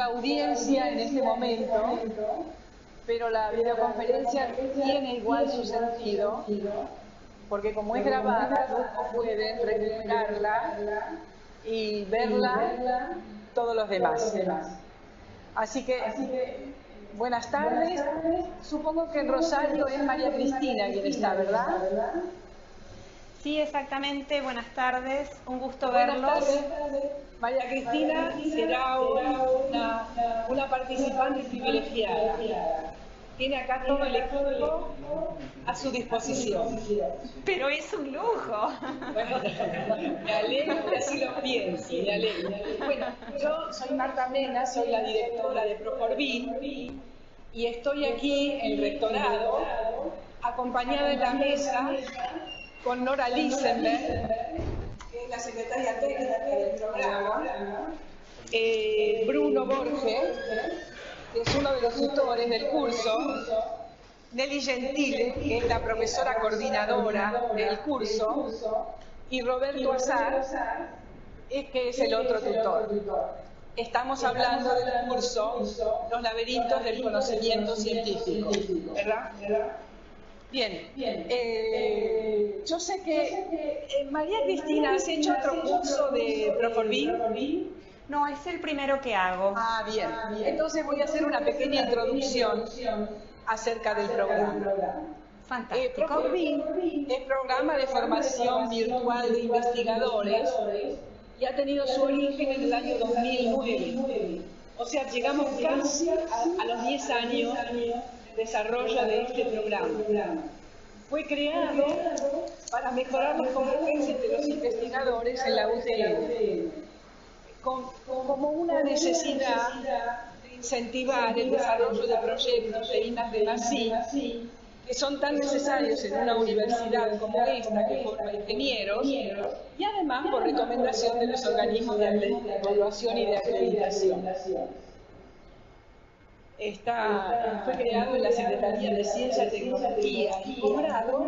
audiencia en este momento, pero la videoconferencia tiene igual su sentido, porque como es grabada, todos pueden recuperarla y verla todos los demás. Así que, buenas tardes. Supongo que en Rosario es María Cristina quien está, ¿verdad? Sí, exactamente. Buenas tardes. Un gusto verlos. María Cristina será hoy una participante privilegiada. Tiene acá todo el equipo a su disposición. Pero es un lujo. Bueno, me alegro que así lo piense, me alegro. Bueno, yo soy Marta Mena, soy la directora de Proforvin y estoy aquí en el rectorado, acompañada en la mesa con Nora Lisenberg, que es la secretaria técnica del programa, Bruno Borges, que es uno de los tutores del curso, Nelly Gentile, que es la profesora coordinadora del curso, y Roberto Azar, que es el otro tutor. Estamos hablando del curso Los laberintos del conocimiento científico, ¿verdad? Bien, yo sé que María Cristina, ¿has hecho otro curso de Proforvin? No, es el primero que hago. Ah, bien. Entonces voy a hacer una pequeña introducción acerca del programa. Fantástico. Proforvin es programa de formación virtual de investigadores y ha tenido su origen en el año 2009. O sea, llegamos casi a los 10 años de desarrollo de este programa. Fue creado para mejorar las competencias de los investigadores en la UTN, como una necesidad de incentivar el desarrollo de proyectos de I+D+I, que son tan necesarios en una universidad como esta, que forma ingenieros, y además por recomendación de los organismos de evaluación y de acreditación. Fue creado en la Secretaría de Ciencia, Tecnología y Posgrado,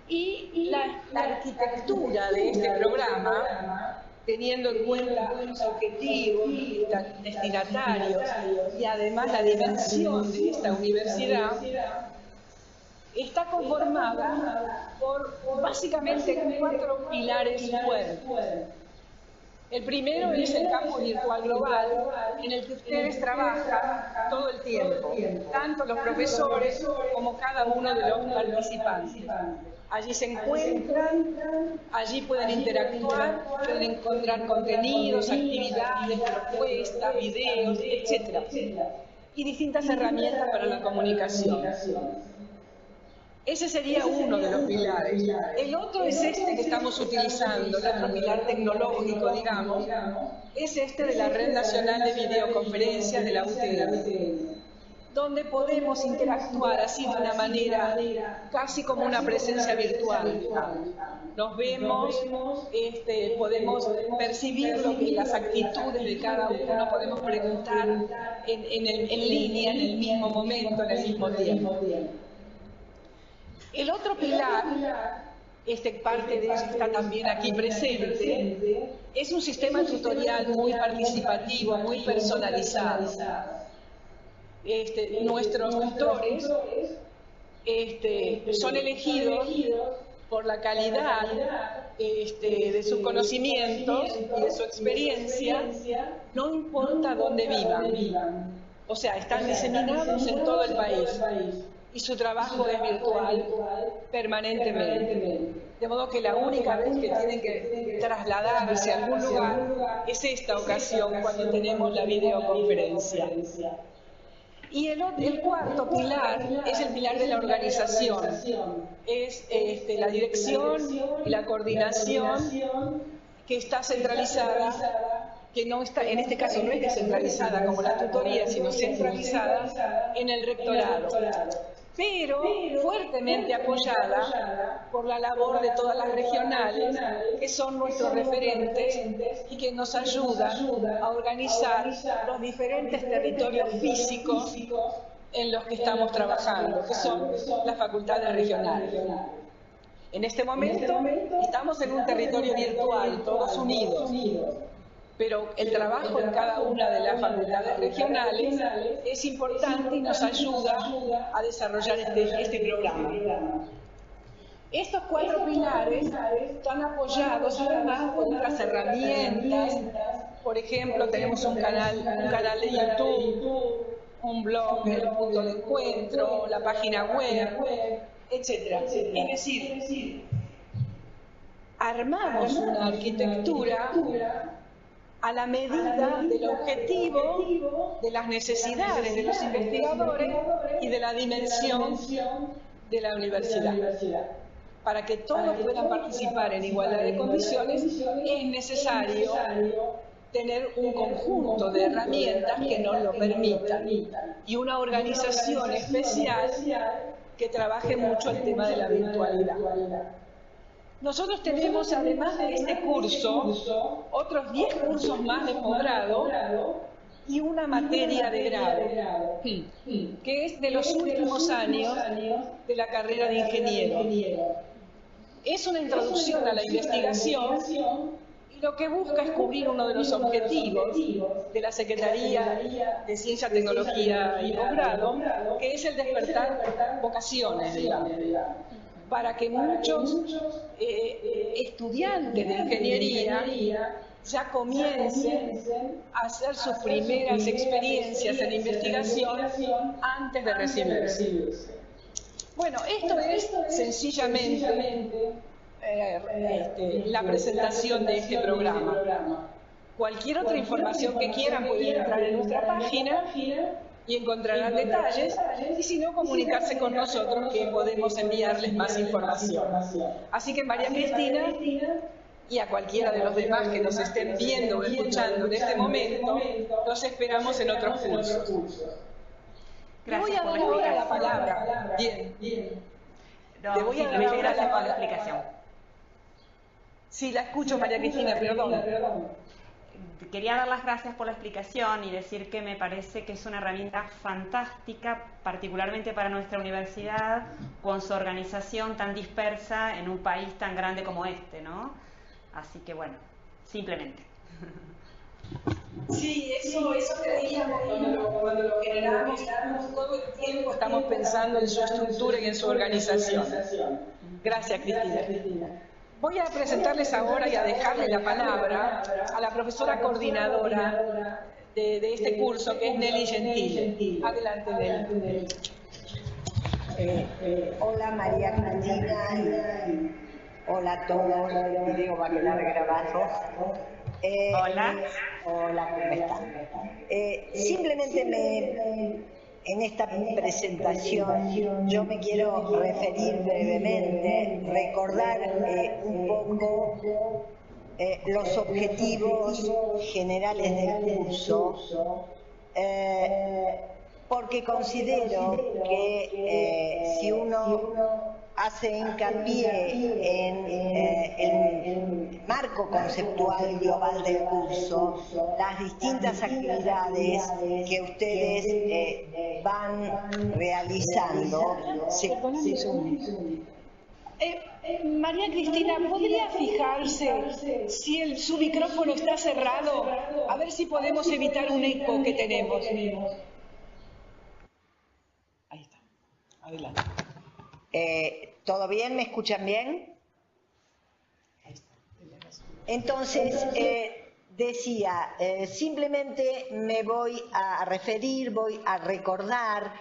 y la arquitectura de este programa, teniendo en cuenta los objetivos y destinatarios y además la dimensión de esta universidad, está conformada por básicamente 4 pilares fuertes. El primero es el campo virtual global, en el que ustedes trabajan todo el tiempo, tanto los profesores como cada uno de los participantes. Allí se encuentran, allí pueden interactuar, pueden encontrar contenidos, actividades, propuestas, videos, etc. Y distintas herramientas para la comunicación. Ese sería uno de los pilares. El otro es este que estamos utilizando, el otro pilar tecnológico, digamos, es este de la Red Nacional de Videoconferencias de la UTN, donde podemos interactuar así de una manera casi como una presencia virtual. Nos vemos, podemos percibir las actitudes de cada uno, podemos preguntar en línea, en el mismo momento, en el mismo tiempo. El otro pilar, parte de eso está también aquí presente, es un sistema tutorial muy participativo, muy personalizado. Nuestros tutores son elegidos por la calidad de sus conocimientos y de su experiencia, no importa dónde vivan. O sea, están diseminados en todo el país. Y su trabajo es virtual permanentemente. De modo que la única vez que tienen que trasladarse a algún lugar es esta ocasión cuando tenemos la videoconferencia. Y el cuarto pilar es el pilar de la organización. Es la dirección y la coordinación que está centralizada, que no está, en este caso no es descentralizada como la tutoría, sino centralizada en el rectorado, pero fuertemente apoyada por la labor de todas las regionales, que son nuestros referentes y que nos ayudan a organizar los diferentes territorios físicos en los que estamos trabajando, que son las facultades regionales. En este momento estamos en un territorio virtual, todos unidos. pero el trabajo en cada una de las facultades regionales es importante y nos ayuda a desarrollar este programa. Estos 4 pilares están apoyados además por otras herramientas. Por ejemplo, tenemos un canal de YouTube, un blog, el punto de encuentro, la página web, etc. Es decir, armamos una arquitectura a la medida del objetivo, de las necesidades de los investigadores y de la dimensión de la universidad. Para que todos puedan participar en igualdad de condiciones, es necesario tener un conjunto de herramientas que nos lo permitan y una organización especial que trabaje mucho el tema de la virtualidad. Nosotros tenemos, además de este curso, otros 10 cursos más de posgrado y una materia de grado, que es de los últimos años de la carrera de ingeniero. Es una introducción a la investigación y lo que busca es cubrir uno de los objetivos de la Secretaría de Ciencia, Tecnología y Posgrado, que es el despertar vocaciones, digamos, para que muchos estudiantes de ingeniería ya comiencen a hacer sus primeras experiencias en investigación antes de recibirse. Bueno, esto es sencillamente la presentación de este programa. Cualquier otra información que quieran pueden entrar en nuestra página y encontrarán detalles, y si no, comunicarse con nosotros que podemos enviarles más información. Así que María Cristina y a cualquiera de los demás que nos estén viendo o escuchando en este momento, los esperamos en otros cursos. Gracias. Voy a dar ahora la palabra. Bien. No, le voy a dar gracias por la explicación. Sí, la escucho, María Cristina, perdón. Quería dar las gracias por la explicación y decir que me parece que es una herramienta fantástica, particularmente para nuestra universidad, con su organización tan dispersa en un país tan grande como este, ¿no? Así que bueno, simplemente. Sí, eso creíamos cuando lo generamos, todo el tiempo estamos pensando en su estructura y en su organización. Gracias, Cristina. Voy a presentarles ahora y a dejarle la palabra a la profesora coordinadora de este curso, que es Nelly Gentile. Adelante, Nelly. Hola María Cristina, hola a todos, digo, va a quedar grabado. Hola. Hola, ¿cómo están? Simplemente en esta presentación yo me quiero referir brevemente, recordar un poco los objetivos generales del curso, porque considero que si uno hace hincapié en el marco conceptual global del curso, las distintas actividades que ustedes van realizando. María Cristina, ¿podría fijarse si su micrófono está cerrado? A ver si podemos evitar un eco que tenemos. Ahí está. Adelante. ¿Todo bien? ¿Me escuchan bien? Entonces, decía, simplemente me voy a referir, voy a recordar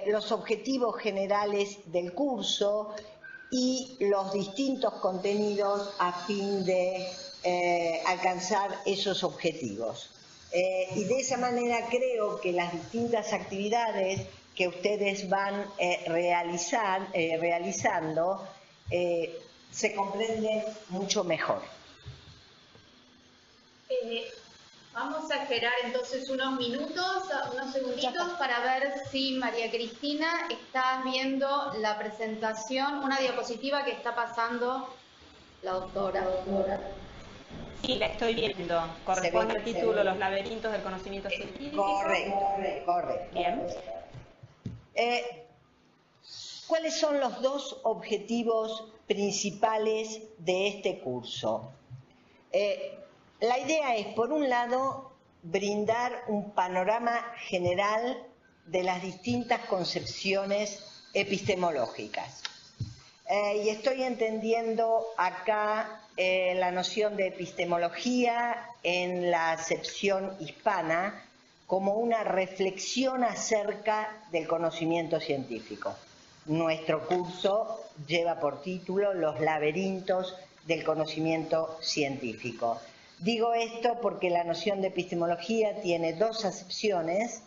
los objetivos generales del curso y los distintos contenidos a fin de alcanzar esos objetivos. Y de esa manera creo que las distintas actividades que ustedes van realizando se comprenden mucho mejor. Vamos a esperar entonces unos minutos, unos segunditos para ver si María Cristina está viendo la presentación, una diapositiva que está pasando la doctora. Sí, la estoy viendo. Corresponde al título Los laberintos del conocimiento científico. Correcto. Bien. ¿Cuáles son los dos objetivos principales de este curso? La idea es, por un lado, brindar un panorama general de las distintas concepciones epistemológicas. Y estoy entendiendo acá la noción de epistemología en la acepción hispana como una reflexión acerca del conocimiento científico. Nuestro curso lleva por título Los laberintos del conocimiento científico. Digo esto porque la noción de epistemología tiene dos acepciones.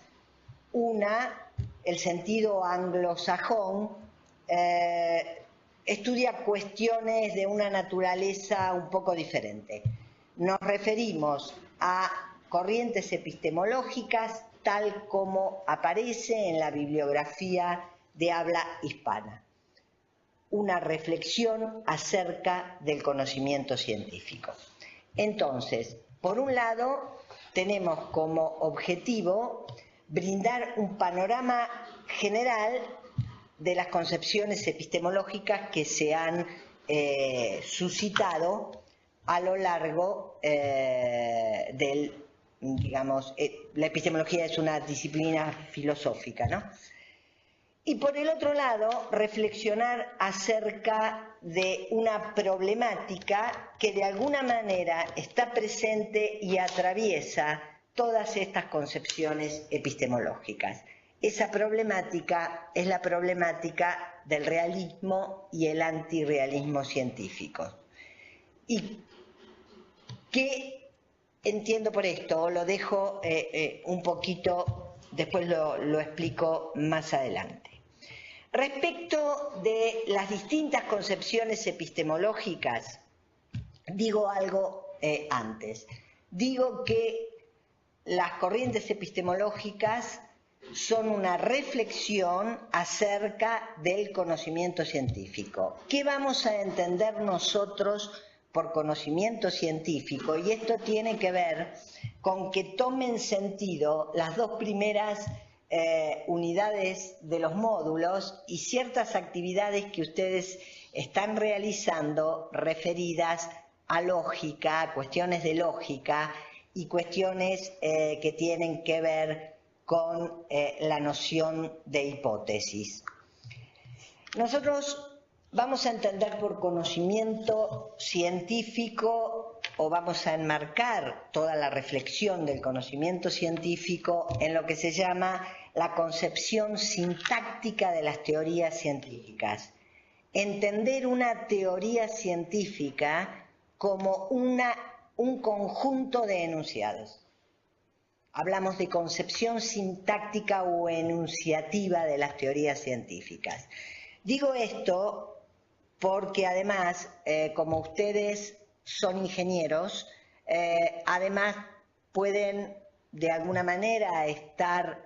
Una, el sentido anglosajón, estudia cuestiones de una naturaleza un poco diferente. Nos referimos a corrientes epistemológicas tal como aparece en la bibliografía de habla hispana. Una reflexión acerca del conocimiento científico. Entonces, por un lado, tenemos como objetivo brindar un panorama general de las concepciones epistemológicas que se han suscitado a lo largo la epistemología es una disciplina filosófica, ¿no? Y por el otro lado, reflexionar acerca de una problemática que de alguna manera está presente y atraviesa todas estas concepciones epistemológicas. Esa problemática es la problemática del realismo y el antirrealismo científico. ¿Y qué entiendo por esto? O lo dejo un poquito, después lo explico más adelante. Respecto de las distintas concepciones epistemológicas, digo algo antes. Digo que las corrientes epistemológicas son una reflexión acerca del conocimiento científico. ¿Qué vamos a entender nosotros por conocimiento científico? Y esto tiene que ver con que tomen sentido las dos primeras unidades de los módulos y ciertas actividades que ustedes están realizando referidas a lógica, a cuestiones de lógica y cuestiones que tienen que ver con la noción de hipótesis. Nosotros vamos a entender por conocimiento científico, o vamos a enmarcar toda la reflexión del conocimiento científico en lo que se llama la concepción sintáctica de las teorías científicas. Entender una teoría científica como un conjunto de enunciados. Hablamos de concepción sintáctica o enunciativa de las teorías científicas. Digo esto porque además, como ustedes son ingenieros, además pueden de alguna manera estar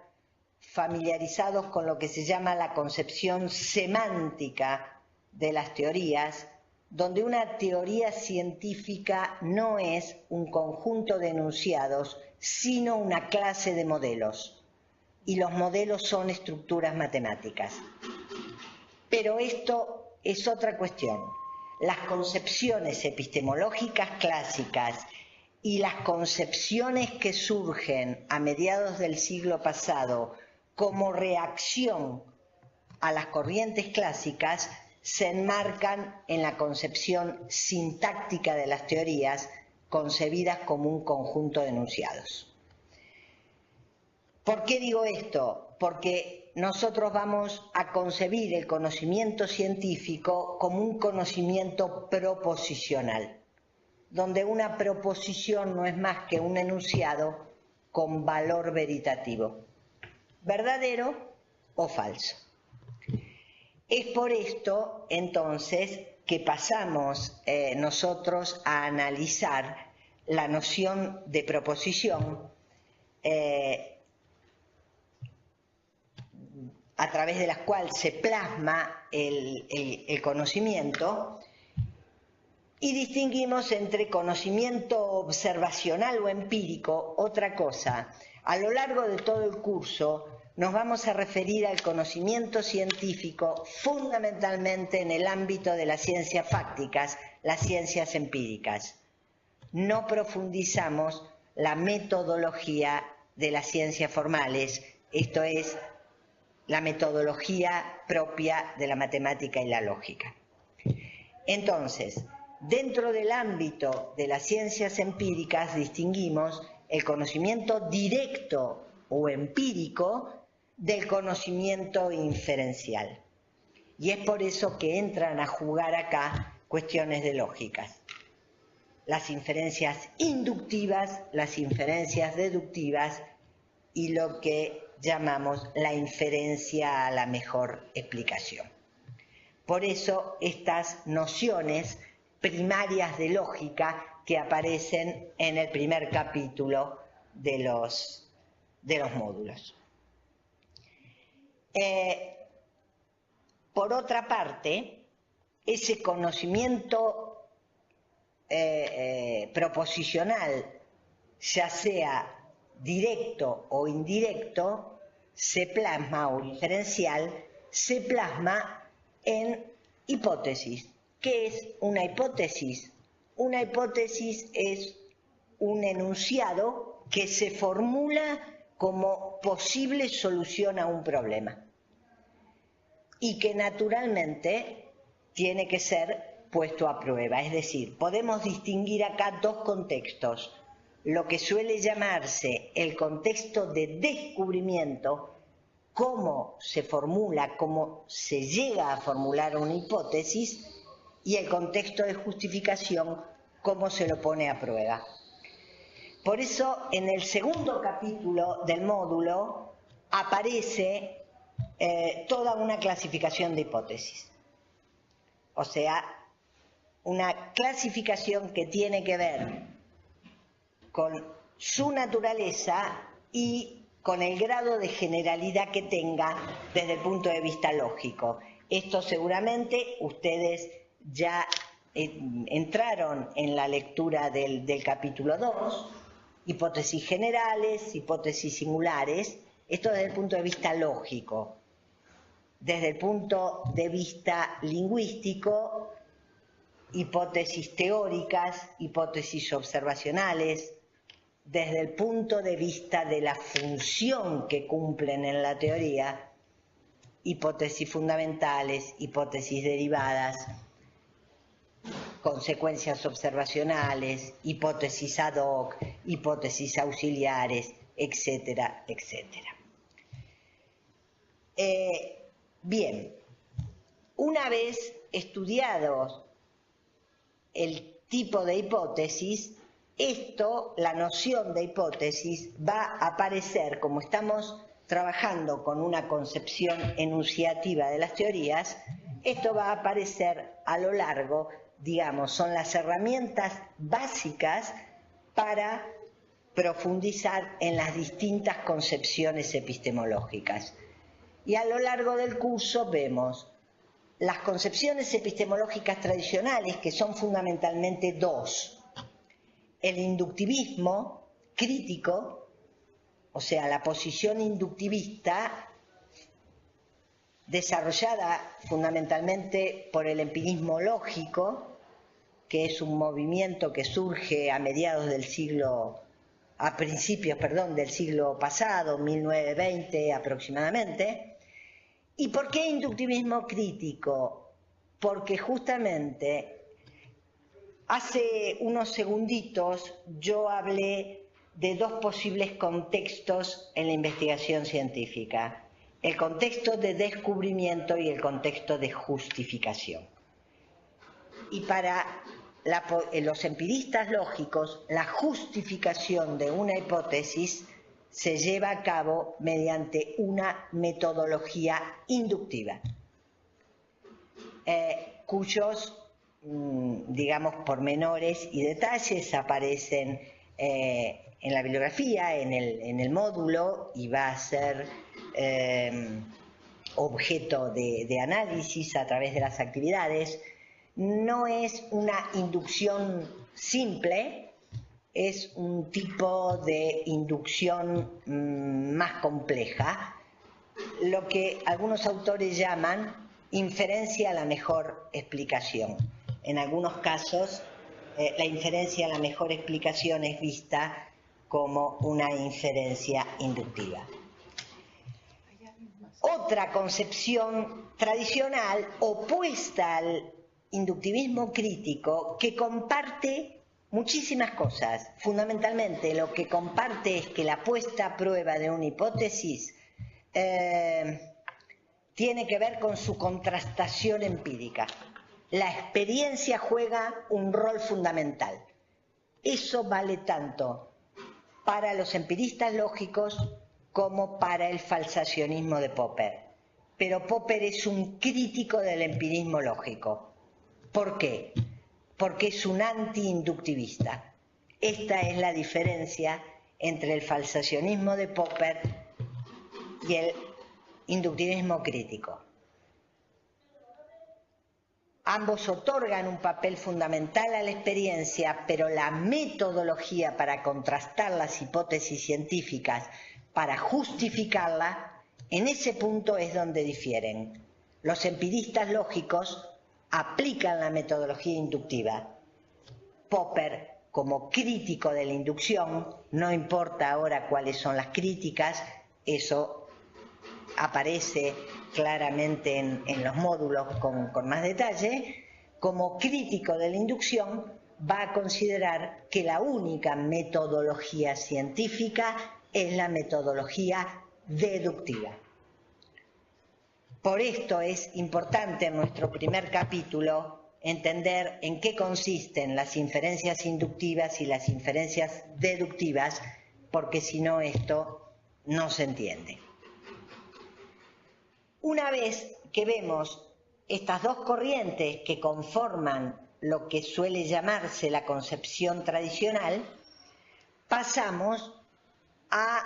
familiarizados con lo que se llama la concepción semántica de las teorías, donde una teoría científica no es un conjunto de enunciados, sino una clase de modelos, y los modelos son estructuras matemáticas. Pero esto es otra cuestión. Las concepciones epistemológicas clásicas y las concepciones que surgen a mediados del siglo pasado como reacción a las corrientes clásicas se enmarcan en la concepción sintáctica de las teorías concebidas como un conjunto de enunciados. ¿Por qué digo esto? Porque nosotros vamos a concebir el conocimiento científico como un conocimiento proposicional, donde una proposición no es más que un enunciado con valor veritativo, verdadero o falso. Es por esto, entonces, que pasamos nosotros a analizar la noción de proposición a través de la cual se plasma el conocimiento, y distinguimos entre conocimiento observacional o empírico, otra cosa. A lo largo de todo el curso nos vamos a referir al conocimiento científico fundamentalmente en el ámbito de las ciencias fácticas, las ciencias empíricas. no profundizamos la metodología de las ciencias formales, esto es, la metodología propia de la matemática y la lógica. Entonces, dentro del ámbito de las ciencias empíricas distinguimos el conocimiento directo o empírico del conocimiento inferencial. Y es por eso que entran a jugar acá cuestiones de lógicas. Las inferencias inductivas, las inferencias deductivas y lo que llamamos la inferencia a la mejor explicación. Por eso estas nociones primarias de lógica que aparecen en el primer capítulo de los módulos. Por otra parte, ese conocimiento proposicional, ya sea directo o indirecto, se plasma, o inferencial, se plasma en hipótesis. ¿Qué es una hipótesis? Una hipótesis es un enunciado que se formula como posible solución a un problema y que naturalmente tiene que ser puesto a prueba. Es decir, podemos distinguir acá dos contextos: lo que suele llamarse el contexto de descubrimiento, cómo se formula, cómo se llega a formular una hipótesis, y el contexto de justificación, cómo se lo pone a prueba. Por eso, en el segundo capítulo del módulo aparece toda una clasificación de hipótesis. O sea, una clasificación que tiene que ver con su naturaleza y con el grado de generalidad que tenga desde el punto de vista lógico. Esto seguramente ustedes ya entraron en la lectura del capítulo 2, hipótesis generales, hipótesis singulares, esto desde el punto de vista lógico. Desde el punto de vista lingüístico, hipótesis teóricas, hipótesis observacionales. Desde el punto de vista de la función que cumplen en la teoría, hipótesis fundamentales, hipótesis derivadas, consecuencias observacionales, hipótesis ad hoc, hipótesis auxiliares, etcétera, etcétera. Bien, una vez estudiados el tipo de hipótesis, la noción de hipótesis va a aparecer, como estamos trabajando con una concepción enunciativa de las teorías, esto va a aparecer a lo largo, digamos, son las herramientas básicas para profundizar en las distintas concepciones epistemológicas. Y a lo largo del curso vemos las concepciones epistemológicas tradicionales, que son fundamentalmente dos: el inductivismo crítico, o sea, la posición inductivista desarrollada fundamentalmente por el empirismo lógico, que es un movimiento que surge a principios del siglo pasado, 1920 aproximadamente. ¿Y por qué inductivismo crítico? Porque justamente hace unos segunditos yo hablé de dos posibles contextos en la investigación científica: el contexto de descubrimiento y el contexto de justificación. Y para los empiristas lógicos, la justificación de una hipótesis se lleva a cabo mediante una metodología inductiva, cuyos, digamos, pormenores y detalles aparecen en la bibliografía, en el módulo, y va a ser objeto de análisis a través de las actividades. No es una inducción simple, es un tipo de inducción más compleja, lo que algunos autores llaman inferencia a la mejor explicación. En algunos casos la inferencia, la mejor explicación es vista como una inferencia inductiva. Otra concepción tradicional opuesta al inductivismo crítico que comparte muchísimas cosas. Fundamentalmente lo que comparte es que la puesta a prueba de una hipótesis tiene que ver con su contrastación empírica. La experiencia juega un rol fundamental. Eso vale tanto para los empiristas lógicos como para el falsacionismo de Popper. Pero Popper es un crítico del empirismo lógico. ¿Por qué? Porque es un anti-inductivista. Esta es la diferencia entre el falsacionismo de Popper y el inductivismo crítico. Ambos otorgan un papel fundamental a la experiencia, pero la metodología para contrastar las hipótesis científicas, para justificarla, en ese punto es donde difieren. Los empiristas lógicos aplican la metodología inductiva. Popper, como crítico de la inducción, no importa ahora cuáles son las críticas, eso aparece claramente en los módulos con más detalle, como crítico de la inducción va a considerar que la única metodología científica es la metodología deductiva. Por esto es importante en nuestro primer capítulo entender en qué consisten las inferencias inductivas y las inferencias deductivas, porque si no esto no se entiende. Una vez que vemos estas dos corrientes que conforman lo que suele llamarse la concepción tradicional, pasamos a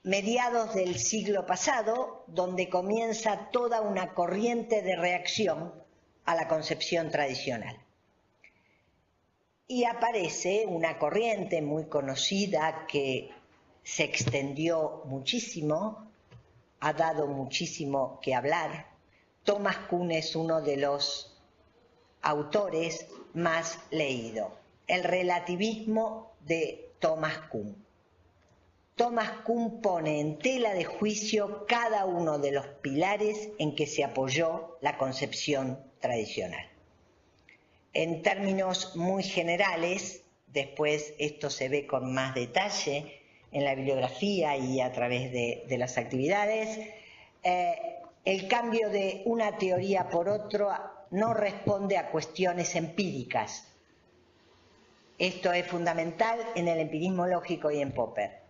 mediados del siglo pasado, donde comienza toda una corriente de reacción a la concepción tradicional. Y aparece una corriente muy conocida que se extendió muchísimo, ha dado muchísimo que hablar. Thomas Kuhn es uno de los autores más leídos. El relativismo de Thomas Kuhn. Thomas Kuhn pone en tela de juicio cada uno de los pilares en que se apoyó la concepción tradicional. En términos muy generales, después esto se ve con más detalle en la bibliografía y a través de las actividades, el cambio de una teoría por otra no responde a cuestiones empíricas. Esto es fundamental en el empirismo lógico y en Popper.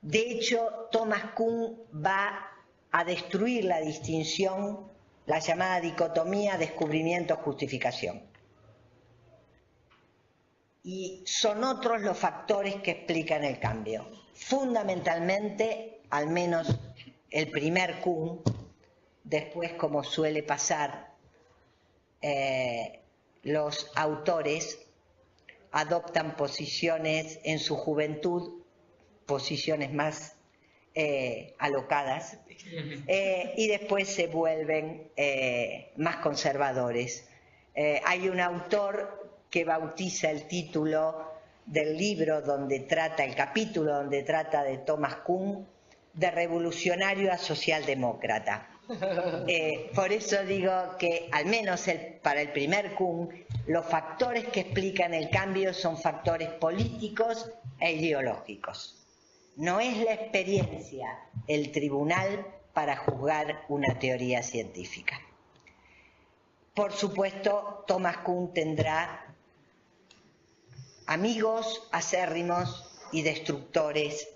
De hecho, Thomas Kuhn va a destruir la distinción, la llamada dicotomía descubrimiento-justificación. Y son otros los factores que explican el cambio. Fundamentalmente, al menos el primer Kuhn, después, como suele pasar, los autores adoptan posiciones en su juventud, posiciones más alocadas, y después se vuelven más conservadores. Hay un autor que bautiza el título del libro donde trata, el capítulo donde trata de Thomas Kuhn, de revolucionario a socialdemócrata. Por eso digo que, al menos para el primer Kuhn, los factores que explican el cambio son factores políticos e ideológicos. No es la experiencia el tribunal para juzgar una teoría científica. Por supuesto, Thomas Kuhn tendrá amigos acérrimos y destructores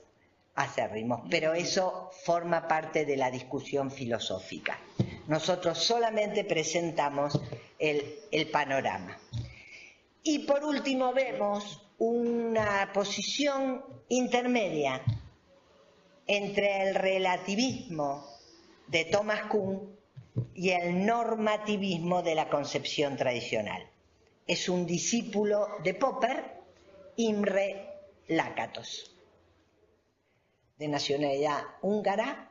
acérrimos, pero eso forma parte de la discusión filosófica. Nosotros solamente presentamos el panorama. Y por último vemos una posición intermedia entre el relativismo de Thomas Kuhn y el normativismo de la concepción tradicional. Es un discípulo de Popper, Imre Lakatos, de nacionalidad húngara.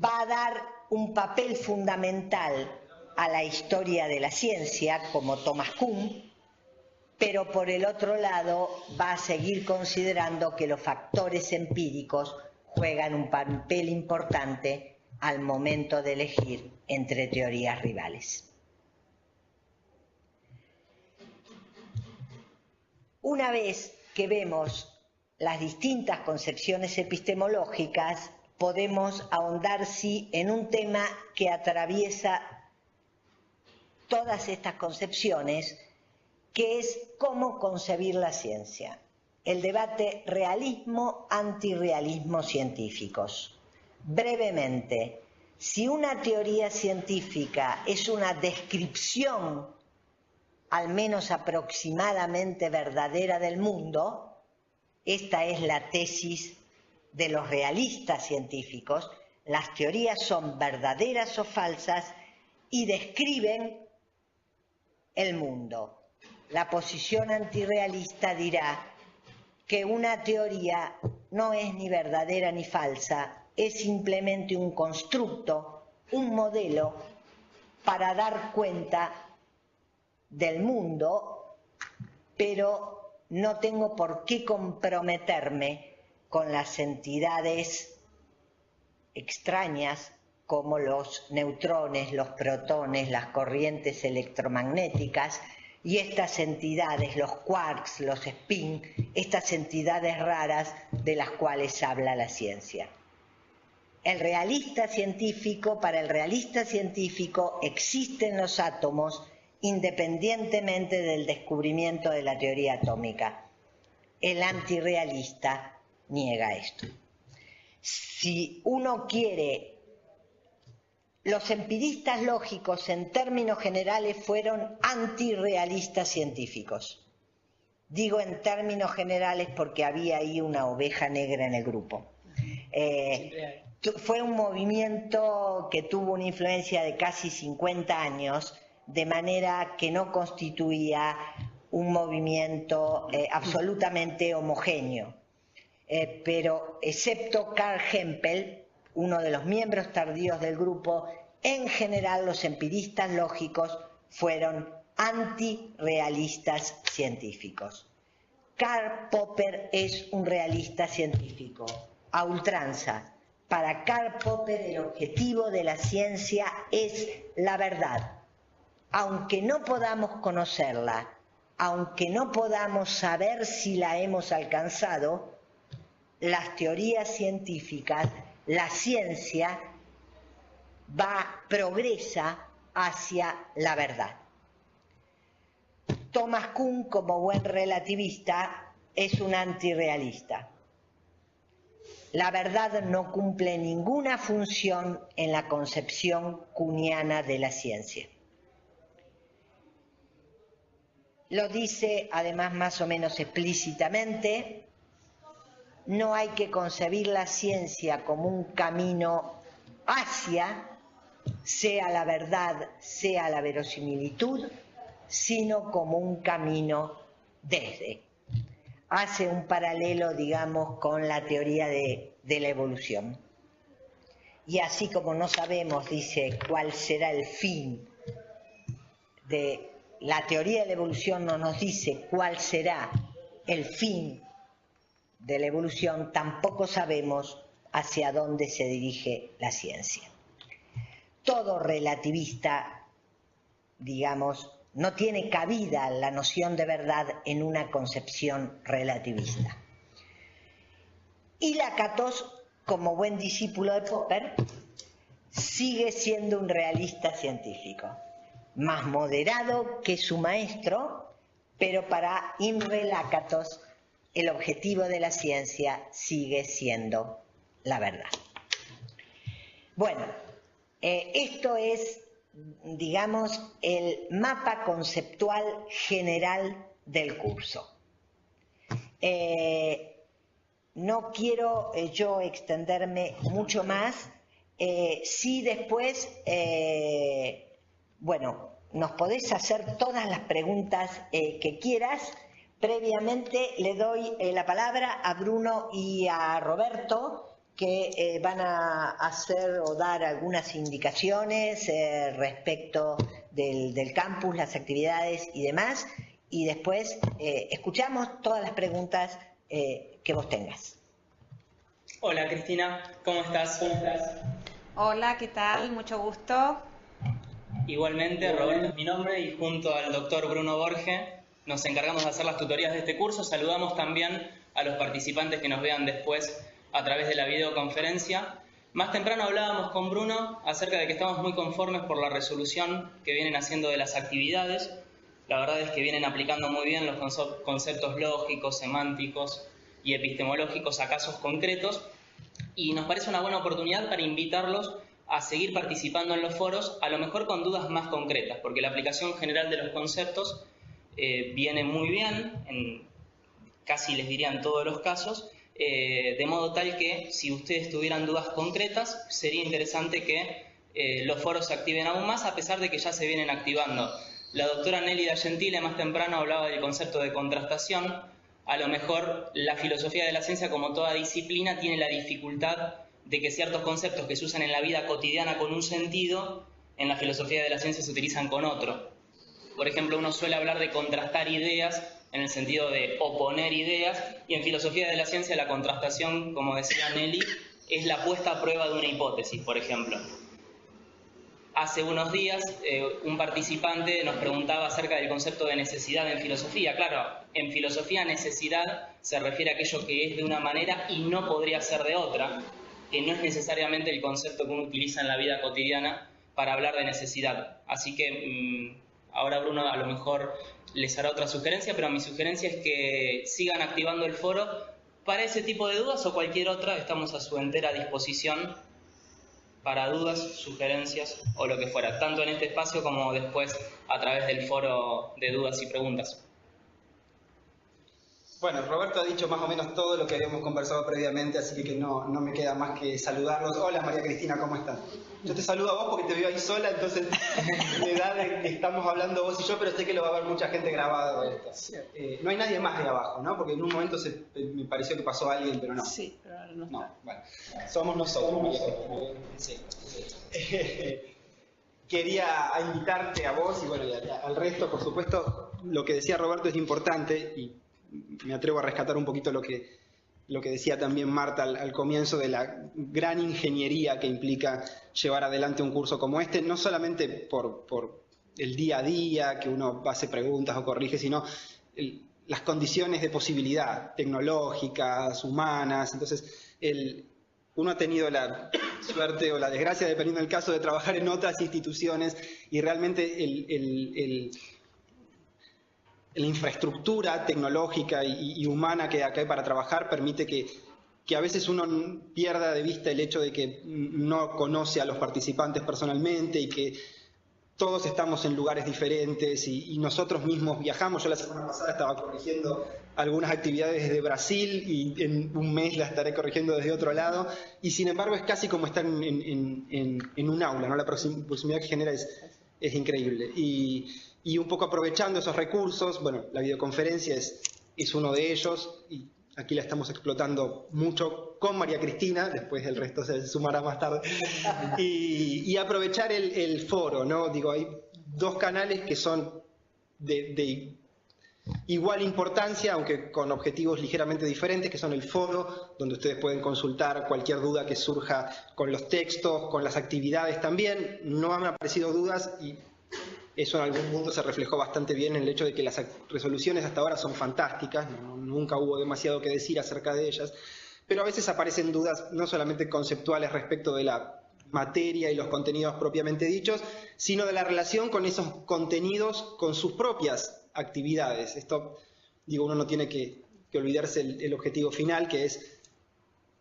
Va a dar un papel fundamental a la historia de la ciencia, como Thomas Kuhn, pero por el otro lado va a seguir considerando que los factores empíricos juegan un papel importante al momento de elegir entre teorías rivales. Una vez que vemos las distintas concepciones epistemológicas, podemos ahondar sí en un tema que atraviesa todas estas concepciones, que es cómo concebir la ciencia. El debate realismo-antirrealismo científicos. Brevemente, si una teoría científica es una descripción, al menos aproximadamente verdadera del mundo, esta es la tesis de los realistas científicos, las teorías son verdaderas o falsas y describen el mundo. La posición antirrealista dirá que una teoría no es ni verdadera ni falsa, es simplemente un constructo, un modelo para dar cuenta del mundo, pero no tengo por qué comprometerme con las entidades extrañas como los neutrones, los protones, las corrientes electromagnéticas, y estas entidades, los quarks, los spin, estas entidades raras de las cuales habla la ciencia. Para el realista científico existen los átomos independientemente del descubrimiento de la teoría atómica. El antirrealista niega esto. Si uno quiere, los empiristas lógicos en términos generales fueron antirrealistas científicos. Digo en términos generales porque había ahí una oveja negra en el grupo. Fue un movimiento que tuvo una influencia de casi 50 años, de manera que no constituía un movimiento absolutamente homogéneo. Pero excepto Carl Hempel, uno de los miembros tardíos del grupo, en general los empiristas lógicos fueron antirrealistas científicos. Karl Popper es un realista científico, a ultranza. Para Karl Popper el objetivo de la ciencia es la verdad. Aunque no podamos conocerla, aunque no podamos saber si la hemos alcanzado, las teorías científicas, la ciencia progresa hacia la verdad. Thomas Kuhn, como buen relativista, es un antirrealista. La verdad no cumple ninguna función en la concepción kuhniana de la ciencia. Lo dice además más o menos explícitamente: no hay que concebir la ciencia como un camino hacia, sea la verdad, sea la verosimilitud, sino como un camino desde. Hace un paralelo, digamos, con la teoría de la evolución. Y así como no sabemos, dice, cuál será el fin de la teoría de la evolución, no nos dice cuál será el fin de la evolución, tampoco sabemos hacia dónde se dirige la ciencia. Todo relativista, digamos, no tiene cabida la noción de verdad en una concepción relativista. Y Lakatos, como buen discípulo de Popper, sigue siendo un realista científico, más moderado que su maestro, pero para Imre Lakatos el objetivo de la ciencia sigue siendo la verdad. Bueno, esto es, digamos, el mapa conceptual general del curso. No quiero yo extenderme mucho más. Sí, después, bueno, nos podés hacer todas las preguntas que quieras. Previamente le doy la palabra a Bruno y a Roberto, que van a hacer o dar algunas indicaciones respecto del campus, las actividades y demás, y después escuchamos todas las preguntas que vos tengas. Hola Cristina, ¿cómo estás? Hola, ¿qué tal? Mucho gusto. Igualmente, Roberto es mi nombre y junto al doctor Bruno Borge nos encargamos de hacer las tutorías de este curso. Saludamos también a los participantes que nos vean después a través de la videoconferencia. Más temprano hablábamos con Bruno acerca de que estamos muy conformes por la resolución que vienen haciendo de las actividades. La verdad es que vienen aplicando muy bien los conceptos lógicos, semánticos y epistemológicos a casos concretos, y nos parece una buena oportunidad para invitarlos a seguir participando en los foros, a lo mejor con dudas más concretas, porque la aplicación general de los conceptos viene muy bien, en casi les diría en todos los casos, de modo tal que si ustedes tuvieran dudas concretas, sería interesante que los foros se activen aún más, a pesar de que ya se vienen activando. La doctora Nélida Gentile más temprano hablaba del concepto de contrastación. A lo mejor la filosofía de la ciencia, como toda disciplina, tiene la dificultad de que ciertos conceptos que se usan en la vida cotidiana con un sentido, en la filosofía de la ciencia se utilizan con otro. Por ejemplo, uno suele hablar de contrastar ideas en el sentido de oponer ideas, y en filosofía de la ciencia la contrastación, como decía Nelly, es la puesta a prueba de una hipótesis, por ejemplo. Hace unos días un participante nos preguntaba acerca del concepto de necesidad en filosofía. Claro, en filosofía necesidad se refiere a aquello que es de una manera y no podría ser de otra, que no es necesariamente el concepto que uno utiliza en la vida cotidiana para hablar de necesidad. Así que ahora Bruno a lo mejor les hará otra sugerencia, pero mi sugerencia es que sigan activando el foro para ese tipo de dudas o cualquier otra. Estamos a su entera disposición para dudas, sugerencias o lo que fuera, tanto en este espacio como después a través del foro de dudas y preguntas. Bueno, Roberto ha dicho más o menos todo lo que habíamos conversado previamente, así que no me queda más que saludarlos. Hola María Cristina, ¿cómo estás? Yo te saludo a vos porque te veo ahí sola, entonces me da de que estamos hablando vos y yo, pero sé que lo va a ver mucha gente grabado esto. No hay nadie más de abajo, ¿no? Porque en un momento me pareció que pasó alguien, pero no. Sí, pero ahora no está. No, bueno, somos nosotros, María Cristina. Sí. Quería invitarte a vos y bueno, y al resto, por supuesto, lo que decía Roberto es importante y me atrevo a rescatar un poquito lo que decía también Marta al comienzo de la gran ingeniería que implica llevar adelante un curso como este, no solamente por el día a día, que uno hace preguntas o corrige, sino las condiciones de posibilidad tecnológicas, humanas. Entonces, uno ha tenido la suerte o la desgracia, dependiendo del caso, de trabajar en otras instituciones y realmente la infraestructura tecnológica y humana que acá hay para trabajar permite que a veces uno pierda de vista el hecho de que no conoce a los participantes personalmente y que todos estamos en lugares diferentes y nosotros mismos viajamos. Yo la semana pasada estaba corrigiendo algunas actividades desde Brasil y en un mes las estaré corrigiendo desde otro lado y sin embargo es casi como estar en un aula, ¿no? La proximidad que genera es increíble. Y un poco aprovechando esos recursos, bueno, la videoconferencia es uno de ellos y aquí la estamos explotando mucho con María Cristina, después el resto se sumará más tarde, y aprovechar el foro, ¿no? Digo, hay dos canales que son de igual importancia, aunque con objetivos ligeramente diferentes, que son el foro, donde ustedes pueden consultar cualquier duda que surja con los textos, con las actividades también. No han aparecido dudas y eso en algún punto se reflejó bastante bien en el hecho de que las resoluciones hasta ahora son fantásticas, nunca hubo demasiado que decir acerca de ellas, pero a veces aparecen dudas no solamente conceptuales respecto de la materia y los contenidos propiamente dichos, sino de la relación con esos contenidos, con sus propias actividades. Esto, digo, uno no tiene que olvidarse el objetivo final, que es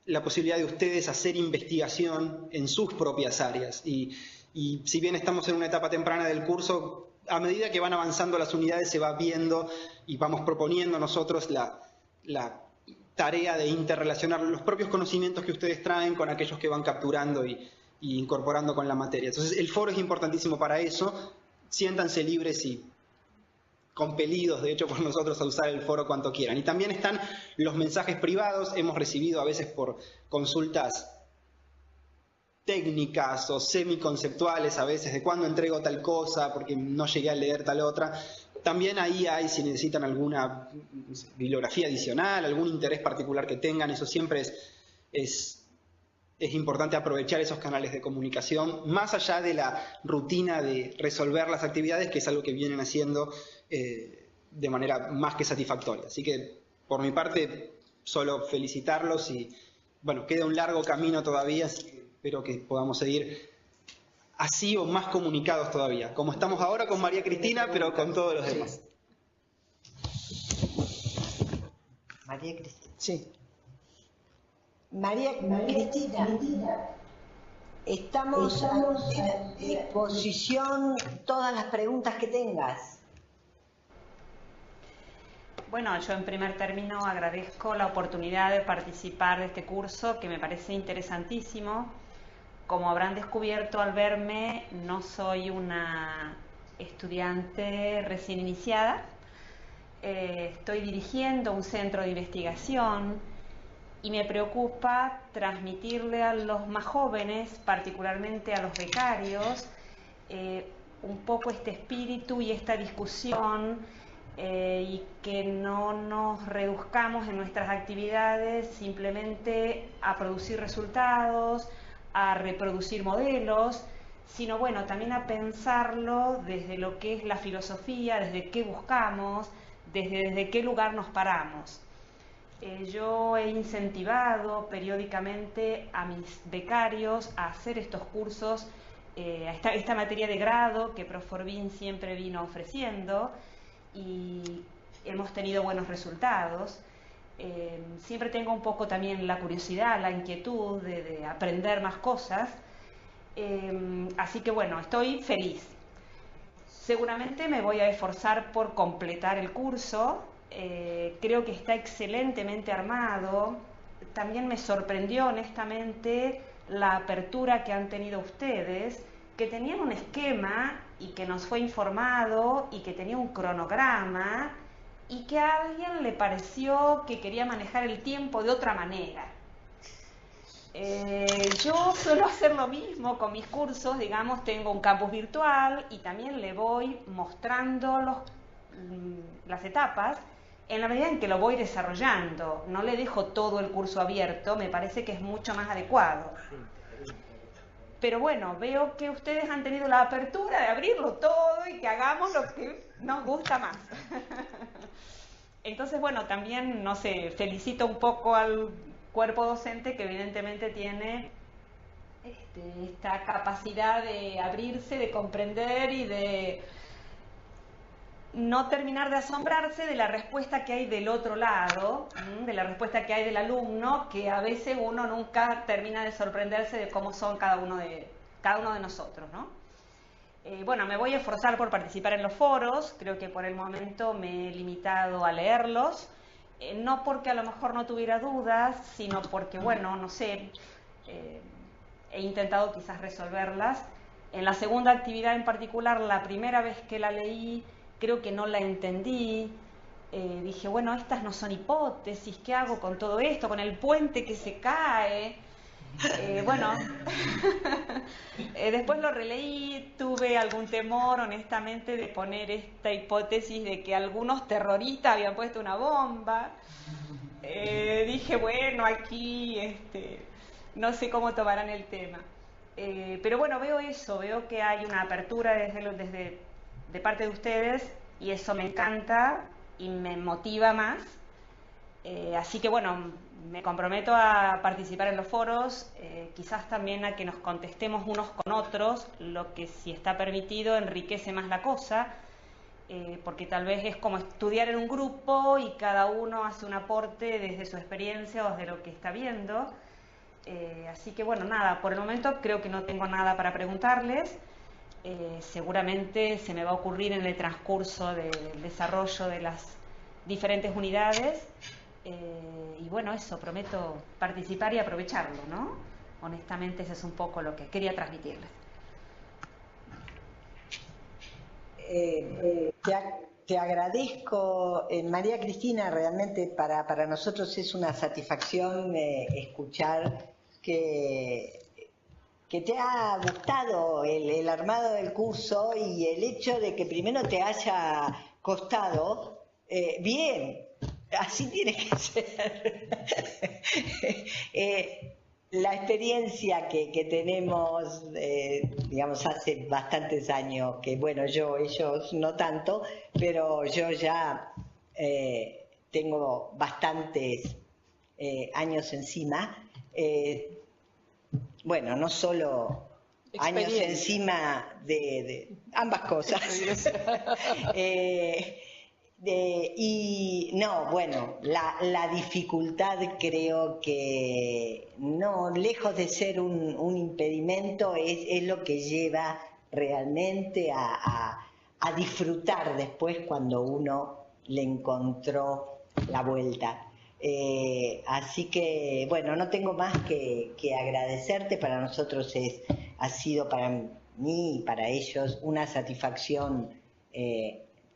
la posibilidad de ustedes hacer investigación en sus propias áreas. Y si bien estamos en una etapa temprana del curso, a medida que van avanzando las unidades se va viendo y vamos proponiendo nosotros la tarea de interrelacionar los propios conocimientos que ustedes traen con aquellos que van capturando y incorporando con la materia. Entonces el foro es importantísimo para eso. Siéntanse libres compelidos, de hecho, por nosotros a usar el foro cuanto quieran. Y también están los mensajes privados. Hemos recibido a veces por consultas técnicas o semiconceptuales a veces de cuándo entrego tal cosa porque no llegué a leer tal otra. También ahí hay, si necesitan alguna bibliografía adicional, algún interés particular que tengan, eso siempre es importante aprovechar esos canales de comunicación, más allá de la rutina de resolver las actividades, que es algo que vienen haciendo de manera más que satisfactoria. Así que, por mi parte, solo felicitarlos y, bueno, queda un largo camino todavía, así que espero que podamos seguir así o más comunicados todavía, como estamos ahora con María Cristina, pero con todos los demás. María Cristina. Sí. María Cristina, estamos a disposición todas las preguntas que tengas. Bueno, yo en primer término agradezco la oportunidad de participar de este curso que me parece interesantísimo. Como habrán descubierto al verme, no soy una estudiante recién iniciada. Estoy dirigiendo un centro de investigación y me preocupa transmitirle a los más jóvenes, particularmente a los becarios, un poco este espíritu y esta discusión y que no nos reduzcamos en nuestras actividades simplemente a producir resultados, a reproducir modelos, sino bueno, también a pensarlo desde lo que es la filosofía, desde qué buscamos, desde qué lugar nos paramos. Yo he incentivado periódicamente a mis becarios a hacer estos cursos, esta materia de grado que Proforbin siempre vino ofreciendo, y hemos tenido buenos resultados. Siempre tengo un poco también la curiosidad, la inquietud de aprender más cosas, así que bueno, estoy feliz. Seguramente me voy a esforzar por completar el curso. Creo que está excelentemente armado. También me sorprendió honestamente la apertura que han tenido ustedes, que tenían un esquema y que nos fue informado y que tenía un cronograma y que a alguien le pareció que quería manejar el tiempo de otra manera. Yo suelo hacer lo mismo con mis cursos, digamos, tengo un campus virtual y también le voy mostrando las etapas en la medida en que lo voy desarrollando. No le dejo todo el curso abierto, me parece que es mucho más adecuado. Pero bueno, veo que ustedes han tenido la apertura de abrirlo todo y que hagamos lo que nos gusta más. Entonces, bueno, también, no sé, felicito un poco al cuerpo docente que evidentemente tiene esta capacidad de abrirse, de comprender y de no terminar de asombrarse de la respuesta que hay del otro lado, de la respuesta que hay del alumno, que a veces uno nunca termina de sorprenderse de cómo son cada uno de nosotros, ¿no? Bueno, me voy a esforzar por participar en los foros, creo que por el momento me he limitado a leerlos, no porque a lo mejor no tuviera dudas, sino porque, bueno, no sé, he intentado quizás resolverlas. En la segunda actividad en particular, la primera vez que la leí, creo que no la entendí. Dije, bueno, estas no son hipótesis, ¿qué hago con todo esto? Con el puente que se cae. Bueno, después lo releí, tuve algún temor, honestamente, de poner esta hipótesis de que algunos terroristas habían puesto una bomba. Dije, bueno, aquí no sé cómo tomarán el tema. Pero bueno, veo eso, veo que hay una apertura de parte de ustedes y eso me encanta y me motiva más. Así que bueno, me comprometo a participar en los foros, quizás también a que nos contestemos unos con otros, lo que si está permitido enriquece más la cosa, porque tal vez es como estudiar en un grupo y cada uno hace un aporte desde su experiencia o desde lo que está viendo. Así que bueno, nada, por el momento creo que no tengo nada para preguntarles. Seguramente se me va a ocurrir en el transcurso del desarrollo de las diferentes unidades. Y bueno, eso, prometo participar y aprovecharlo, ¿no? Honestamente, eso es un poco lo que quería transmitirles. Te te agradezco, María Cristina, realmente para nosotros es una satisfacción escuchar que te ha gustado el armado del curso y el hecho de que primero te haya costado, bien, así tiene que ser. La experiencia que tenemos, digamos, hace bastantes años, que bueno, ellos no tanto, pero yo ya tengo bastantes años encima. Bueno, no solo años encima de ambas cosas. Y no, bueno, la dificultad creo que no, lejos de ser un impedimento, es lo que lleva realmente a disfrutar después cuando uno le encontró la vuelta. Así que, bueno, no tengo más que agradecerte. Para nosotros ha sido para mí y para ellos una satisfacción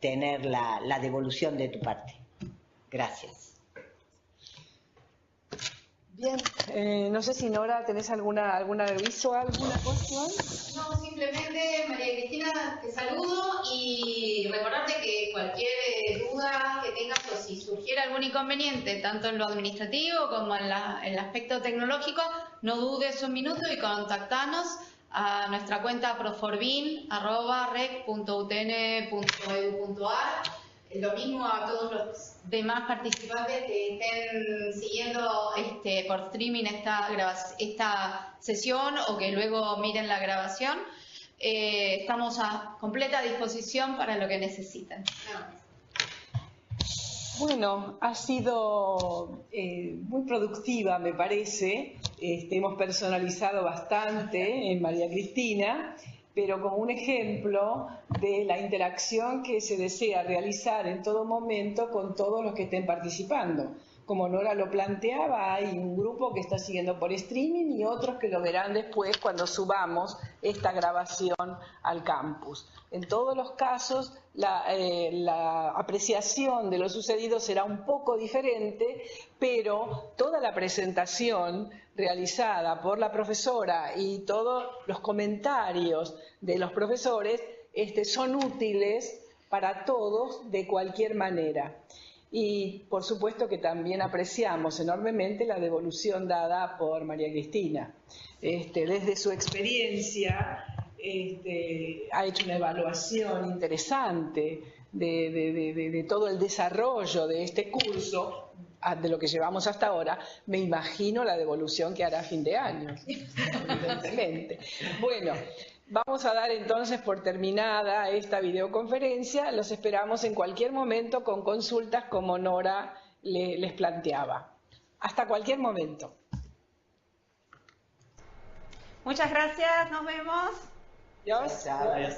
tener la devolución de tu parte. Gracias. Bien, no sé si Nora, ¿tenés alguna aviso, alguna cuestión? No, simplemente, María Cristina, te saludo y recordarte que cualquier duda que tengas o si surgiera algún inconveniente, tanto en lo administrativo como en el aspecto tecnológico, no dudes un minuto y contactanos a nuestra cuenta proforbin@rec.utn.edu.ar. Lo mismo a todos los demás participantes que estén siguiendo por streaming esta sesión o que luego miren la grabación. Estamos a completa disposición para lo que necesiten. Bueno, ha sido muy productiva, me parece. Hemos personalizado bastante en María Cristina, pero como un ejemplo de la interacción que se desea realizar en todo momento con todos los que estén participando. Como Nora lo planteaba, hay un grupo que está siguiendo por streaming y otros que lo verán después cuando subamos esta grabación al campus. En todos los casos, la apreciación de lo sucedido será un poco diferente, pero toda la presentación realizada por la profesora y todos los comentarios de los profesores son útiles para todos de cualquier manera. Y por supuesto que también apreciamos enormemente la devolución dada por María Cristina. Desde su experiencia ha hecho una evaluación interesante de todo el desarrollo de este curso, de lo que llevamos hasta ahora. Me imagino la devolución que hará a fin de año, evidentemente. Bueno, vamos a dar entonces por terminada esta videoconferencia. Los esperamos en cualquier momento con consultas como Nora les planteaba. Hasta cualquier momento. Muchas gracias, nos vemos. Adiós. Adiós.